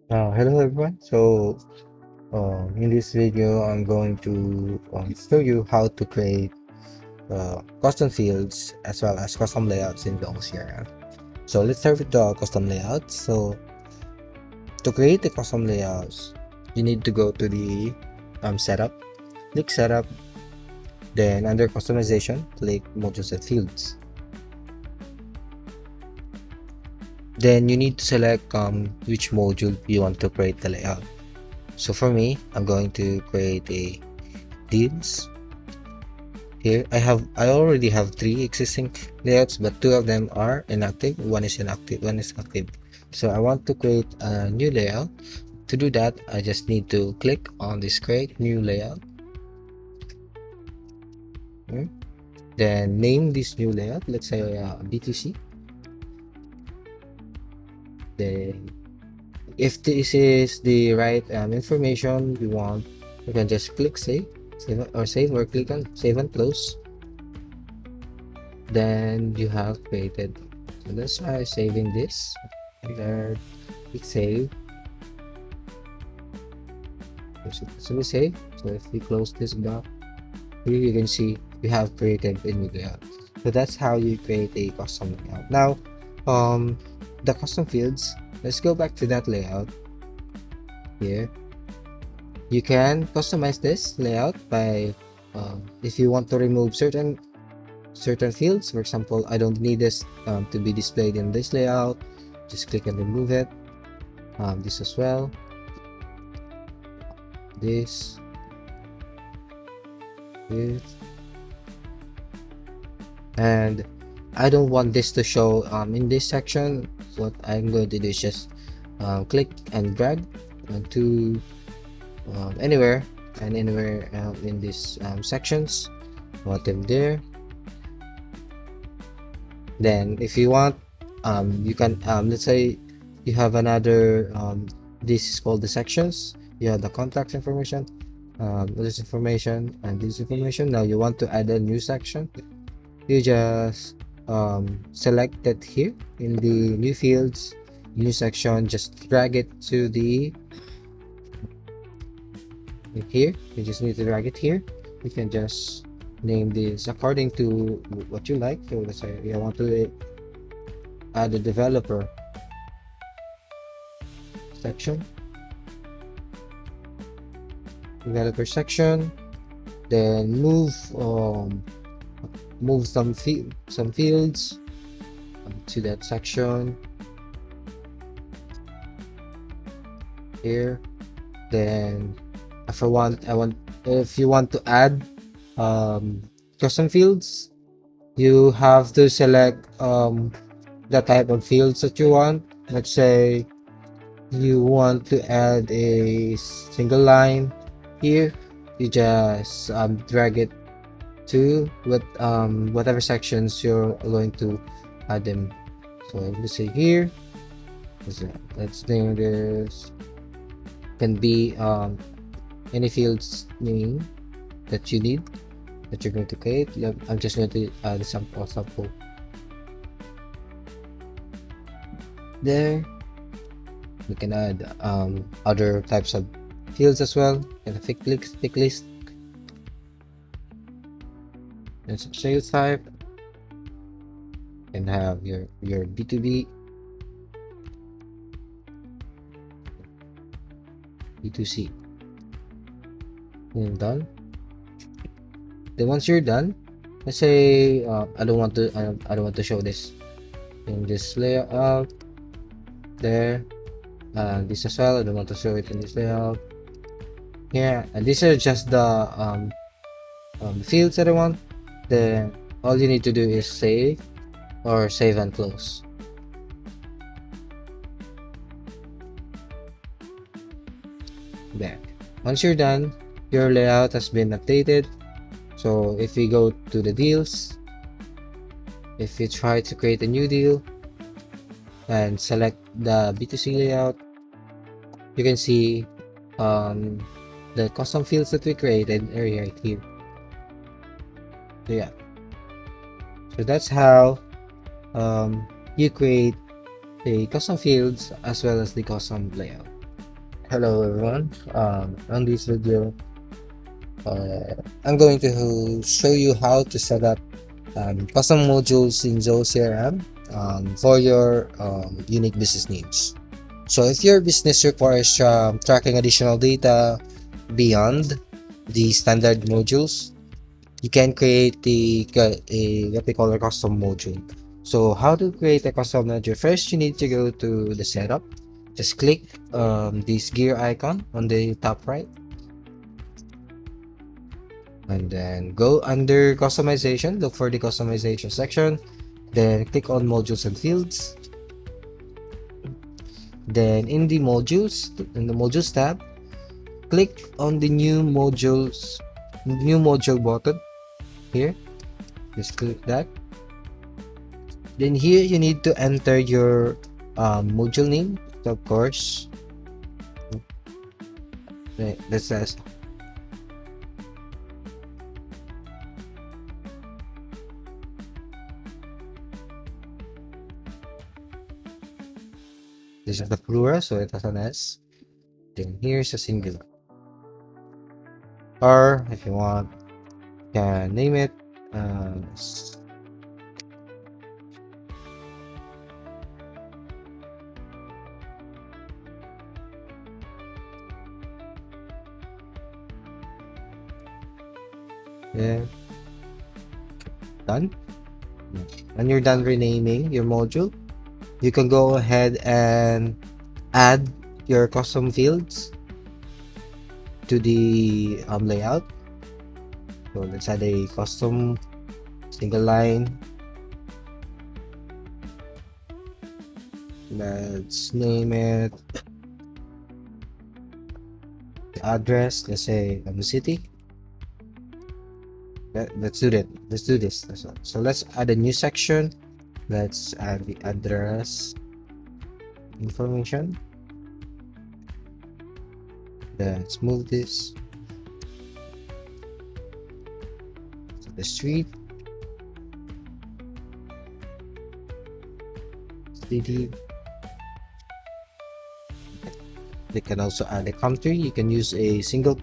Hello everyone. In this video, I'm going to show you how to create custom fields as well as custom layouts in Zoho CRM. So let's start with the custom layout. So to create the custom layouts, you need to go to the setup, click setup, then under customization, click modules and fields. Then you need to select which module you want to create the layout. So for me, I'm going to create a deals. Here I already have 3 existing layouts, but 2 of them are inactive, one is inactive, one is active. So I want to create a new layout. To do that, I just need to click on this create new layout. Then name this new layout, let's say BTC. Then if this is the right information you want, you can just click save or click on save and close. Then you have created. So let's try saving this. There, click save. So we save. So if we close this block, here you can see we have created a new layout. So that's how you create a custom layout. Now, the custom fields. Let's go back to that layout. Here, you can customize this layout by if you want to remove certain fields. For example, I don't need this to be displayed in this layout. Just click and remove it. This as well. This. And I don't want this to show in this section. What I'm going to do is just click and drag to anywhere in these sections. Want them there. Then if you want, you can let's say you have another this is called the sections. You have the contact information, this information, and this information. Now you want to add a new section. You just select it here in the new fields, new section. Just drag it to the here. You just need to drag it here. You can just name this according to what you like. So let's say I want to add a developer section. Then move some fields to that section here. Then if you want to add custom fields, you have to select the type of fields that you want. Let's say you want to add a single line here. You just drag it to whatever sections you're going to add them. So let's say here, let's name this, can be any fields name that you need that you're going to create. I'm just going to add sample there. We can add other types of fields as well, and a pick list, and some sales type, and have your B2B, B2C, and done. Then once you're done, let's say I don't want to show this in this layout there. This as well, I don't want to show it in this layout. Yeah, and these are just the fields that I want. Then all you need to do is save and close. There. Once you're done, your layout has been updated. So if we go to the deals, if you try to create a new deal and select the B2C layout, you can see the custom fields that we created are right here. So yeah, so that's how you create the custom fields as well as the custom layout. Hello everyone. On this video, I'm going to show you how to set up custom modules in Zoho CRM for your unique business needs. So if your business requires tracking additional data beyond the standard modules, you can create what we call a custom module. So how to create a custom module? First, you need to go to the setup. Just click this gear icon on the top right, and then go under customization. Look for the customization section. Then click on modules and fields. Then in the modules tab, click on the new module button here. Just click that. Then here you need to enter your module name. So of course, that says this is the plural, so it has an S. Then here's a singular. Or if you want, you can name it. Uh, yeah, done. When you're done renaming your module, you can go ahead and add your custom fields to the layout. So let's add a custom single line. Let's name it the address. Let's say the city. Let's do that. Let's do this. So let's add a new section. Let's add the address information. Let's move this to the street, city. They can also add a country. You can use a single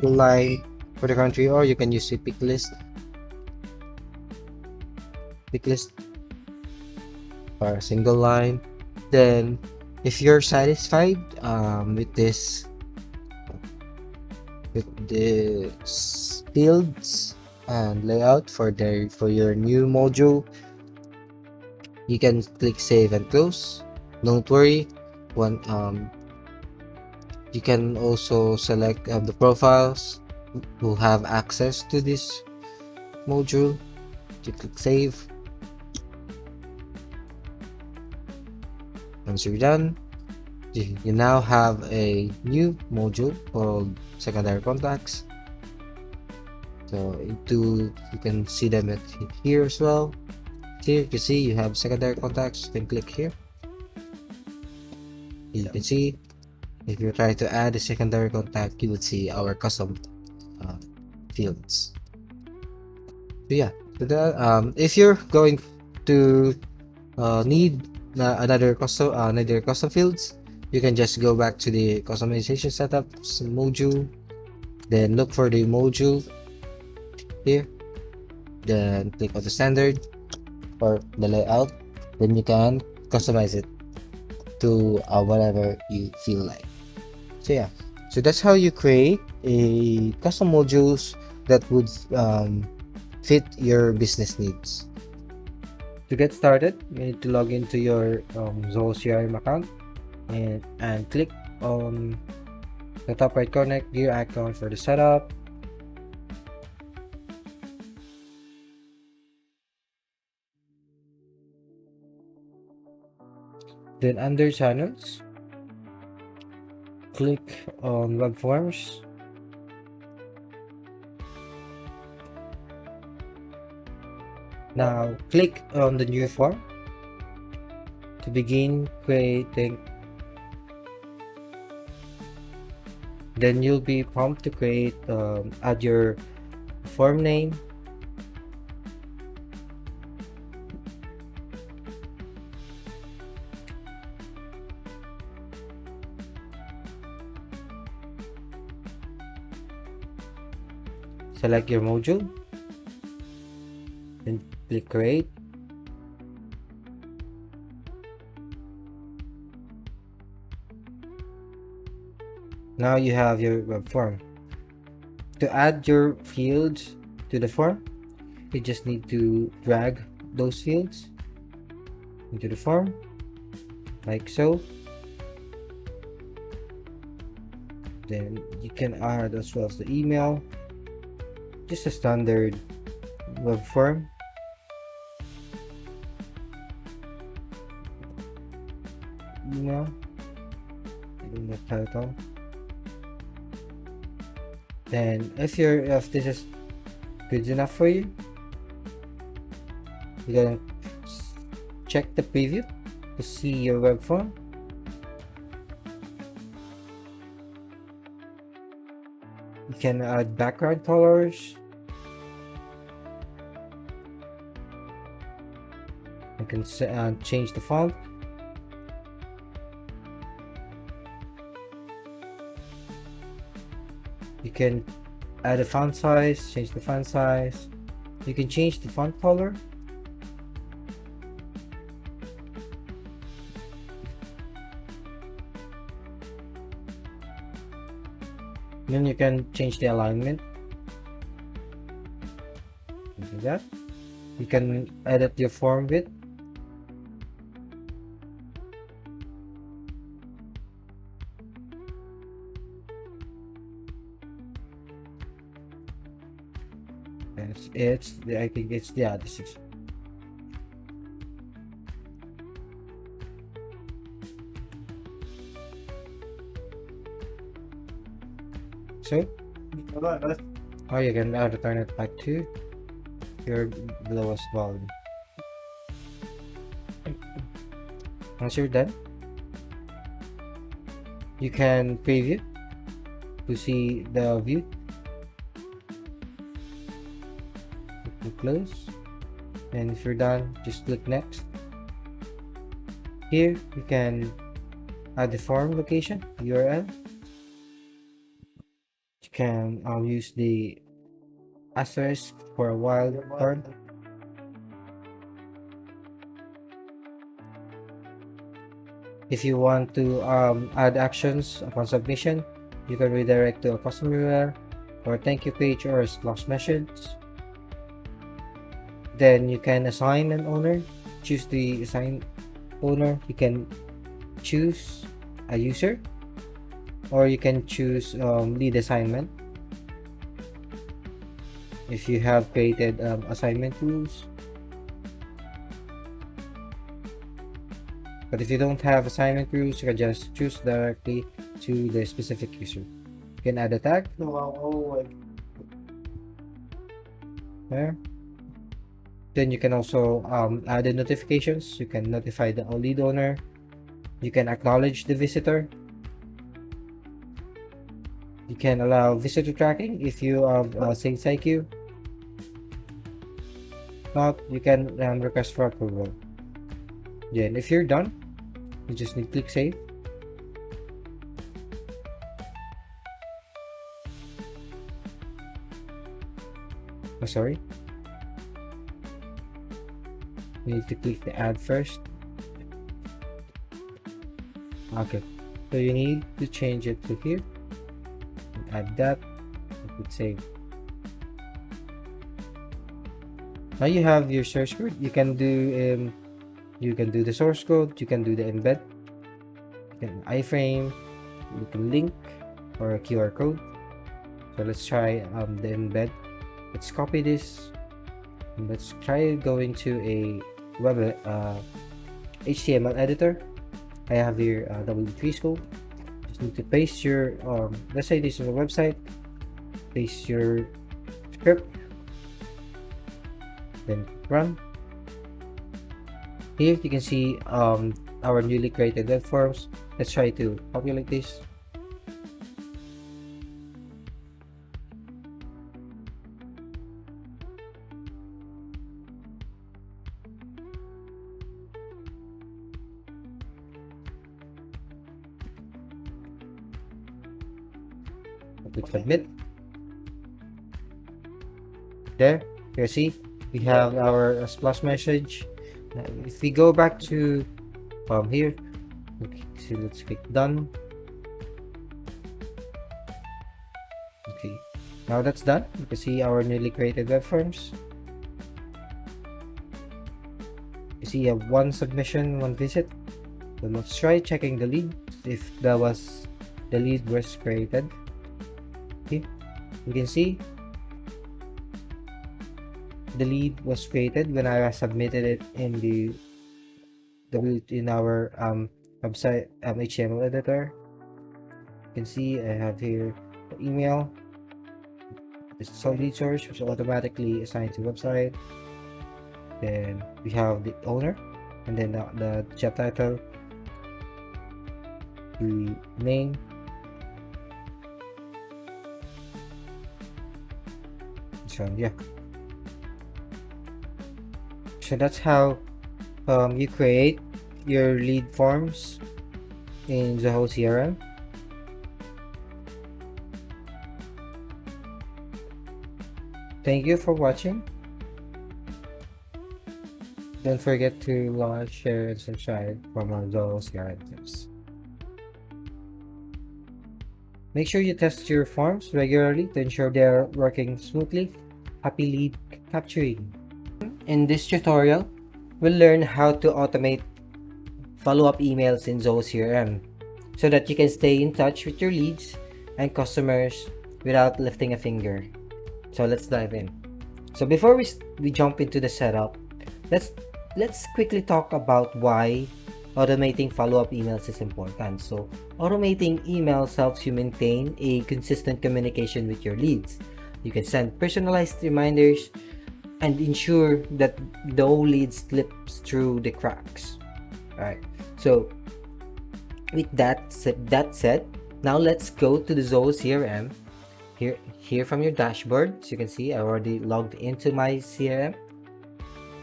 line for the country, or you can use a pick list or a single line. Then if you're satisfied with this fields and layout for your new module, you can click save and close. Don't worry, you can also select the profiles who have access to this module. You click save. Once you're done, you now have a new module called secondary contacts. So you can see them here as well. Here you can see you have secondary contacts. You can click here. You can see if you try to add a secondary contact, you would see our custom fields. So yeah, if you're going to need another custom fields, you can just go back to the customization setup module, then look for the module here, then click on the standard or the layout, then you can customize it to whatever you feel like. So yeah, so that's how you create a custom modules that would fit your business needs. To get started, you need to log into your Zoho CRM account and click on the top right corner gear icon for the setup. Then under channels, click on Webforms. Now click on the new form to begin creating. Then you'll be prompted to create, add your form name, select your module, then click create. Now you have your web form. To add your fields to the form, you just need to drag those fields into the form, like so. Then you can add as well as the email, just a standard web form. Email, in the title. Then if this is good enough for you, you're gonna check the preview to see your web form. You can add background colors. You can change the font. You can add a font size, change the font size. You can change the font color. Then you can change the alignment. Do that. You can edit your form width. I think it's this is. So, or you can return it back to your lowest volume. Once you're done, you can preview to see the view. Click close, and if you're done, just click next. Here you can add the form location URL. You can use the asterisk for a wildcard. If you want to add actions upon submission, you can redirect to a custom URL or a thank you page or a splash message. Then you can assign an owner. Choose the assign owner. You can choose a user, or you can choose lead assignment. If you have created assignment rules. But if you don't have assignment rules, you can just choose directly to the specific user. You can add a tag. There. Then you can also add the notifications. You can notify the lead owner. You can acknowledge the visitor. You can allow visitor tracking if you have Sales IQ. Not, you can request for approval. Then if you're done, you just need to click save. Oh, sorry. You need to click the add first. Okay, so you need to change it to here. Add that. Click save. Now you have your source code. You can do the source code. You can do the embed. You can iframe. You can link or a QR code. So let's try the embed. Let's copy this. And let's try going to a web HTML editor. I have here W3 School. Just need to paste your let's say this is a website. Paste your script. Then run. Here you can see our newly created web forms. Let's try to populate this. Click submit. There, you see, we have our splash message. Now, if we go back to here, okay, so let's click done. Okay, now that's done. You can see our newly created web forms. You see, one submission, one visit. So let's try checking the lead if the lead was created. Okay, you can see the lead was created when I submitted it in in our website HTML editor. You can see I have here the email, the lead source, which is automatically assigned to website. Then we have the owner, and then the job title, the name, so yeah. So that's how you create your lead forms in Zoho CRM. Thank you for watching. Don't forget to like, share, and subscribe for more Zoho CRM tips. Make sure you test your forms regularly to ensure they are working smoothly. Happy lead capturing! In this tutorial, we'll learn how to automate follow-up emails in Zoho CRM so that you can stay in touch with your leads and customers without lifting a finger. So let's dive in. So before we jump into the setup, let's quickly talk about why automating follow-up emails is important. So automating emails helps you maintain a consistent communication with your leads. You can send personalized reminders and ensure that no lead slips through the cracks. Alright, so with that said, now let's go to the Zoho CRM. Here from your dashboard, as you can see, I already logged into my CRM.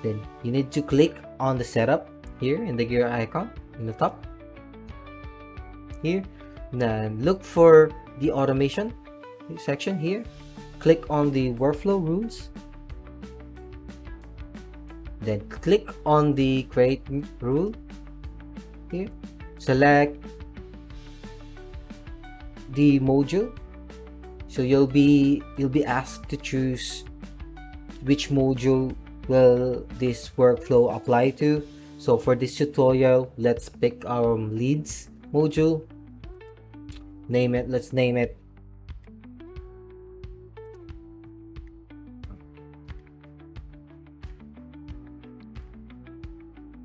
Then you need to click on the setup here in the gear icon in the top. Here, then look for the automation section here. Click on the workflow rules. Then click on the create rule here. Select the module. So you'll be asked to choose which module will this workflow apply to. So for this tutorial, let's pick our leads module. Let's name it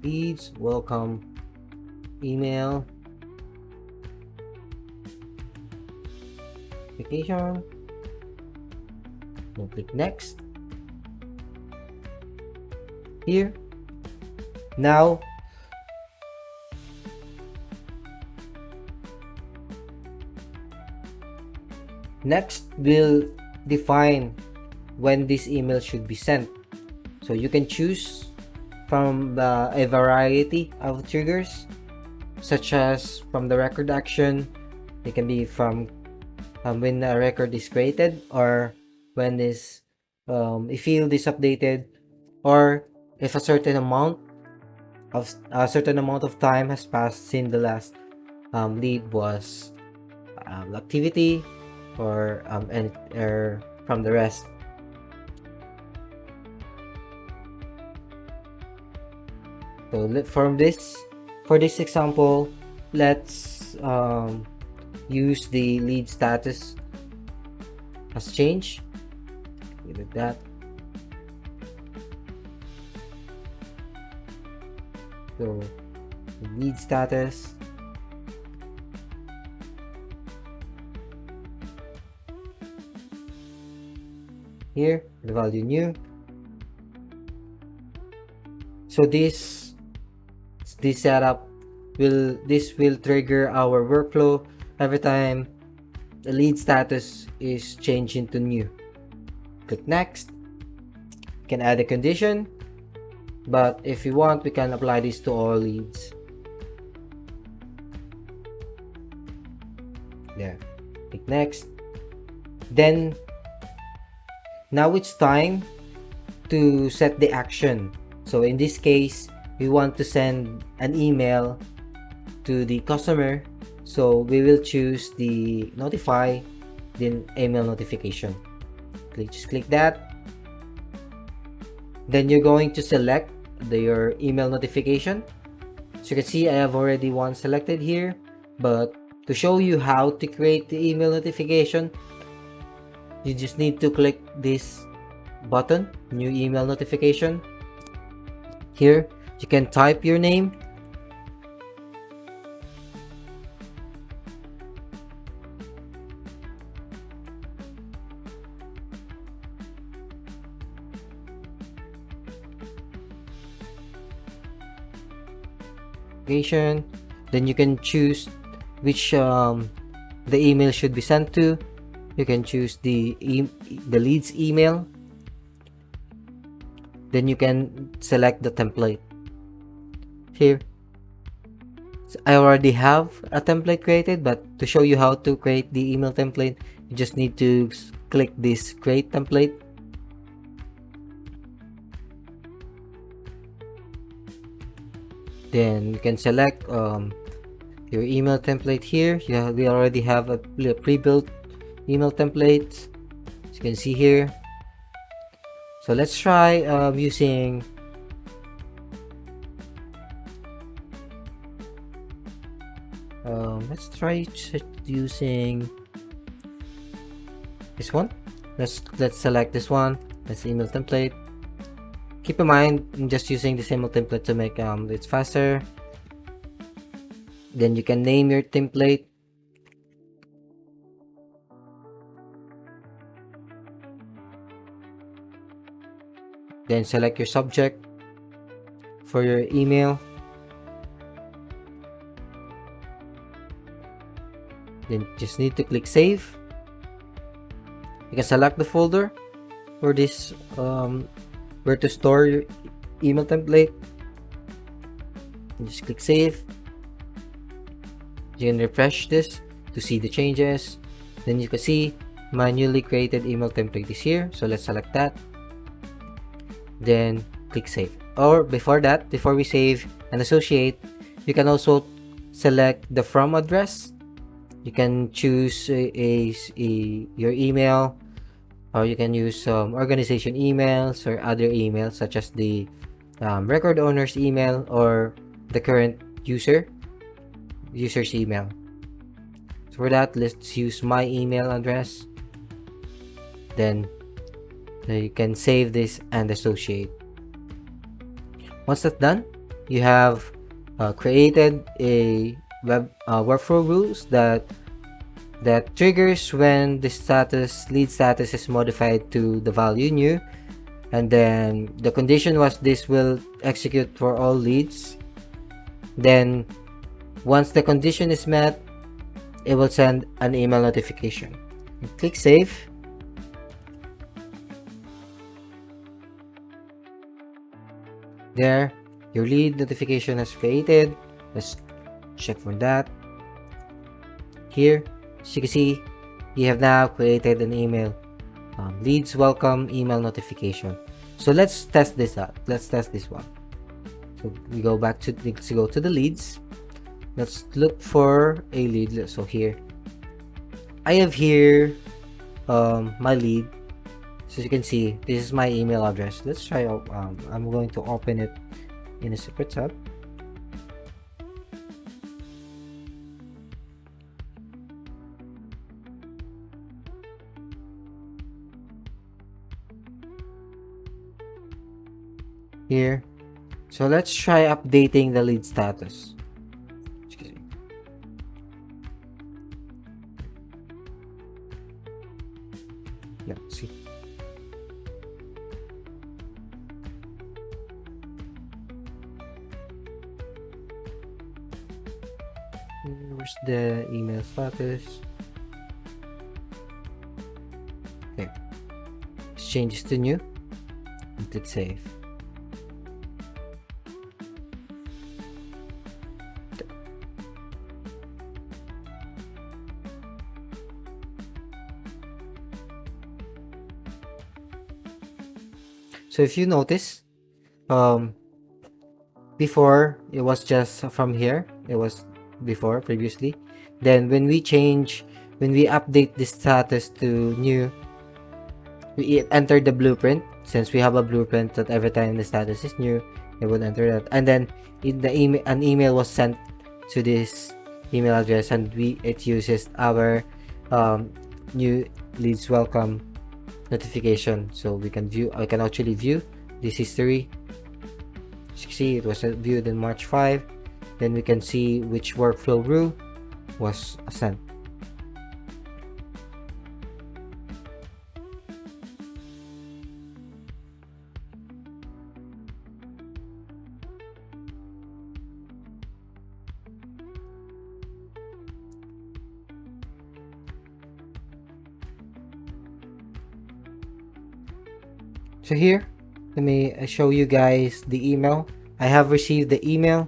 leads welcome email application. We'll click next. Here now next we'll define when this email should be sent. So you can choose from a variety of triggers, such as from the record action. It can be from when a record is created, or when this a field is updated, or if a certain amount of time has passed since the last lead was activity, or from the rest. So for this example, let's use the lead status has changed. Give it that. So the lead status, here the value new. So this setup will trigger our workflow every time the lead status is changed into new. Click next. You can add a condition, but if you want, we can apply this to all leads. There. Click next. Then now it's time to set the action. So in this case, we want to send an email to the customer, so we will choose the notify, then email notification. Just click that. Then you're going to select your email notification. So you can see I have already one selected here, but to show you how to create the email notification, you just need to click this button, new email notification. Here you can type your name, then you can choose which the email should be sent to. You can choose the lead's email, then you can select the template. Here I already have a template created, but to show you how to create the email template, you just need to click this create template. Then you can select your email template here. We already have a pre-built email template, as you can see here. So let's try using using this one. Let's select this one. That's the email template. Keep in mind, I'm just using the email template to make it faster. Then you can name your template. Then select your subject for your email. Then just need to click save. You can select the folder for this where to store your email template. Just click save. You can refresh this to see the changes. Then you can see my newly created email template is here. So let's select that. Then click save. Or before that, before we save and associate, you can also select the from address. You can choose your email, or you can use organization emails or other emails such as the record owner's email or the current user's email. So for that, let's use my email address. Then you can save this and associate. Once that's done, you have created a workflow rules that triggers when the lead status is modified to the value new, and then the condition was this will execute for all leads. Then once the condition is met, it will send an email notification. Click save. There, your lead notification is created. Let's check for that. Here, as you can see, you have now created an email leads welcome email notification. So let's test this out. Let's test this one. So we go back to the leads. Let's look for a lead. So here I have here my lead. So as you can see, this is my email address. Let's try I'm going to open it in a separate tab. Here, so let's try updating the lead status. Let's see. Where's the email status? Okay, let's change this to new and click save. So if you notice, before it was just from here, it was before previously. Then when we update the status to new, we enter the blueprint. Since we have a blueprint that every time the status is new, it would enter that. And then an email was sent to this email address, and it uses our new leads welcome notification, so we can view. I can actually view this history. As you see, it was viewed in March 5. Then we can see which workflow rule was sent. So here, let me show you guys the email. I have received the email.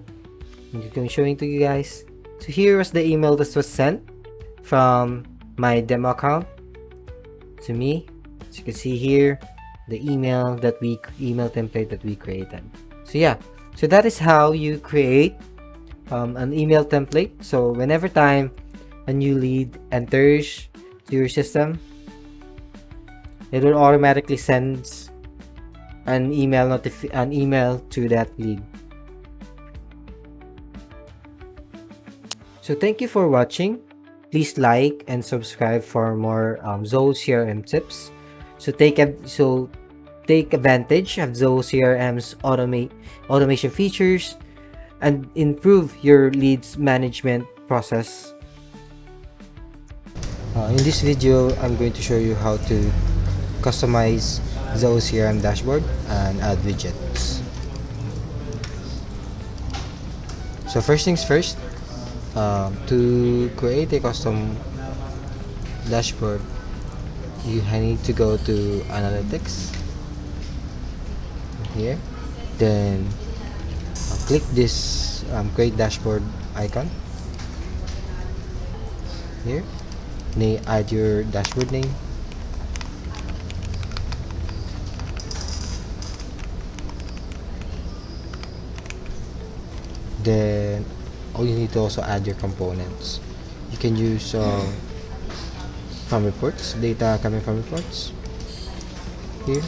I'm showing to you guys. So here was the email that was sent from my demo account to me. As you can see here, the email template that we created. So yeah, so that is how you create an email template. So whenever time a new lead enters to your system, it will automatically send an email to that lead. So thank you for watching. Please like and subscribe for more Zoho CRM tips. So take advantage of Zoho CRM's automation features and improve your leads management process. In this video, I'm going to show you how to customize Zoho CRM dashboard and add widgets. So first things first, to create a custom dashboard, you need to go to analytics here, then click this create dashboard icon here, add your dashboard name, then you need to also add your components. You can use from reports, data coming from reports here.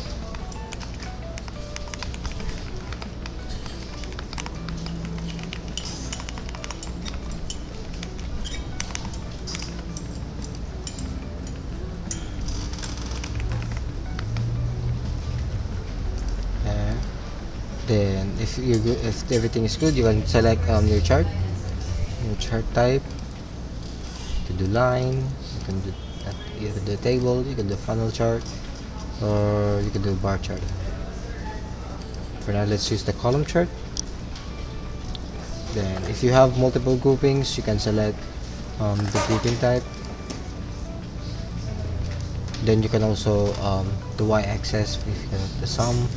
Then if everything is good, you can select your chart type. You can do line, you can do table, you can do funnel chart, or you can do bar chart. For now, let's use the column chart. Then if you have multiple groupings, you can select the grouping type. Then you can also the y-axis, if you can the sum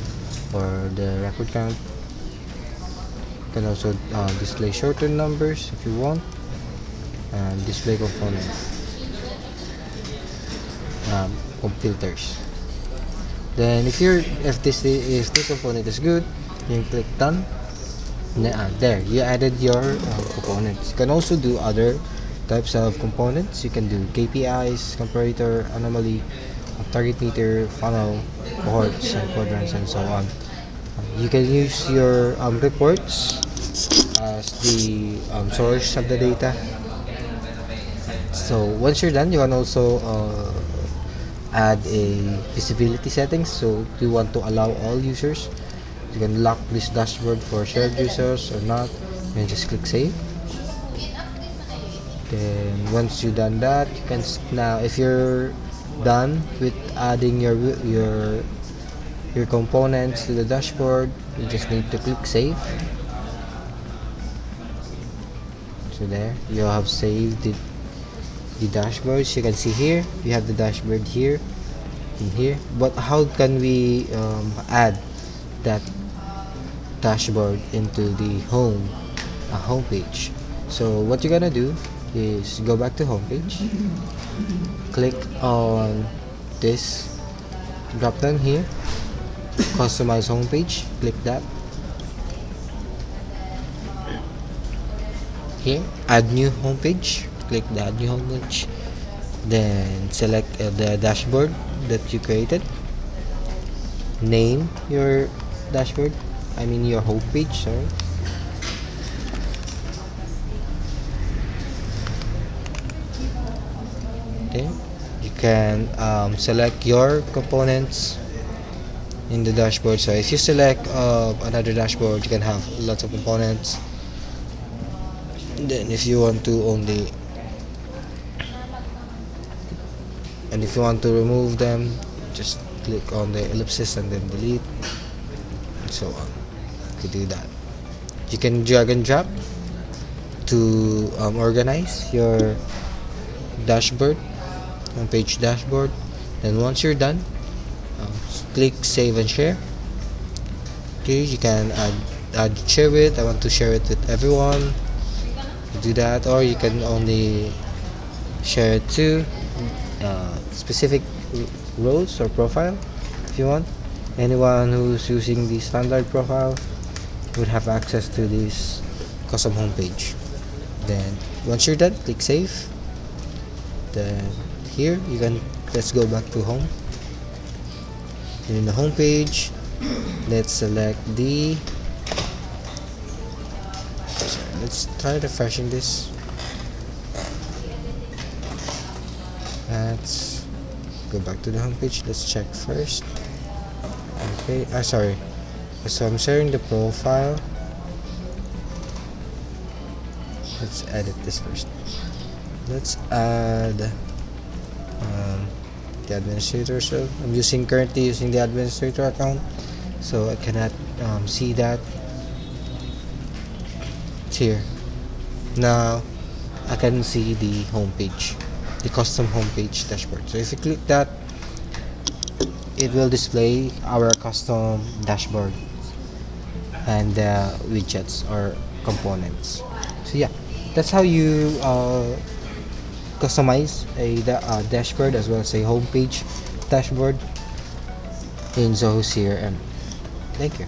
or the record count. You can also display shorter numbers if you want, and display component filters. Then if this component is good, you can click done. There, you added your components. You can also do other types of components. You can do KPIs, comparator, anomaly, target meter, funnel, cohorts, and quadrants, and so on. You can use your reports as the source of the data. So once you're done, you can also add a visibility settings. So if you want to allow all users, you can lock this dashboard for shared users or not. You can just click save. Then once you've done that, you can now, if you're done with adding your components to the dashboard, you just need to click save. So there, you have saved the dashboards. You can see here we have the dashboard here and here. But how can we add that dashboard into the home page? So what you're gonna do is go back to home page, click on this drop down here, customize homepage, click that. Here, add new homepage, click the add new homepage, then select the dashboard that you created, name your dashboard, I mean your homepage, sorry. Okay, you can select your components in the dashboard. So if you select another dashboard, you can have lots of components. Then if you want to only, and if you want to remove them, just click on the ellipsis and then delete, and so on. You can do that. You can drag and drop to organize your dashboard, homepage dashboard. Then once you're done, click save and share. Okay, you can add share it. I want to share it with everyone. You do that, or you can only share it to specific roles or profile if you want. Anyone who's using the standard profile would have access to this custom homepage. Then once you're done, click save. Then here you can, let's go back to home. And in the home page, let's select the, let's try refreshing this. Let's go back to the home page. Let's check first. Okay, sorry, so I'm sharing the profile. Let's edit this first. Let's add the administrator. So I'm currently using the administrator account, so I cannot see that. It's here. Now I can see the homepage, the custom homepage dashboard. So if you click that, it will display our custom dashboard and the widgets or components. So yeah, that's how you customize a dashboard as well as a homepage dashboard in Zoho CRM. Thank you.